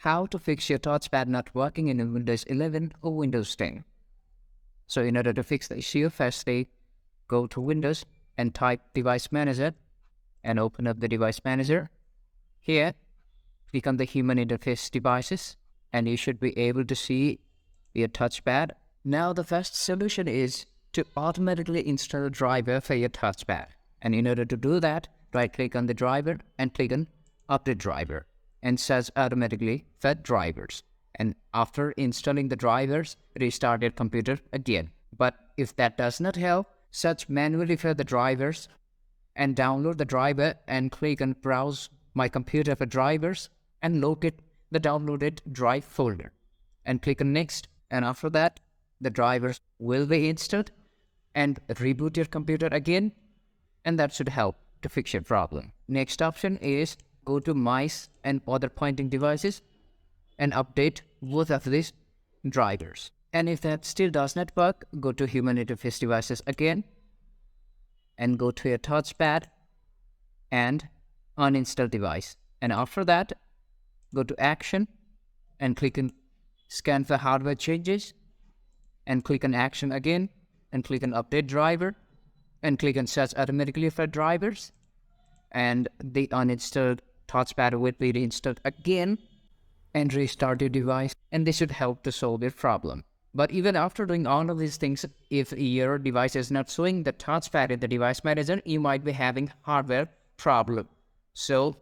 how to fix your touchpad not working in Windows 11 or Windows 10. So in order to fix the issue, firstly, go to Windows and type Device Manager and open up the Device Manager. Here, click on the Human Interface Devices and you should be able to see your touchpad. Now the first solution is to automatically install a driver for your touchpad. And in order to do that, right-click on the driver and click on Update Driver and search automatically for drivers. And after installing the drivers, restart your computer again. But if that does not help, search manually for the drivers and download the driver and click on Browse My Computer for Drivers and locate the downloaded drive folder and click on Next. And after that, the drivers will be installed and reboot your computer again, and that should help to fix your problem. Next option is go to Mice and Other Pointing Devices and update both of these drivers. And if that still does not work, go to Human Interface Devices again and go to your touchpad and uninstall device. And after that, go to Action and click on Scan for Hardware Changes and click on Action again and click on Update Driver and click on Search Automatically for Drivers, and the uninstalled touchpad will be reinstalled again and restart your device, and this should help to solve your problem. But even after doing all of these things, if your device is not showing the touchpad in the device manager, you might be having hardware problem. So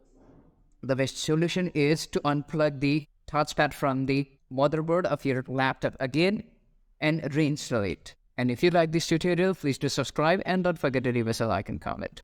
the best solution is to unplug the touchpad from the motherboard of your laptop again and reinstall it. And if you like this tutorial, please do subscribe and don't forget to leave us a like and comment.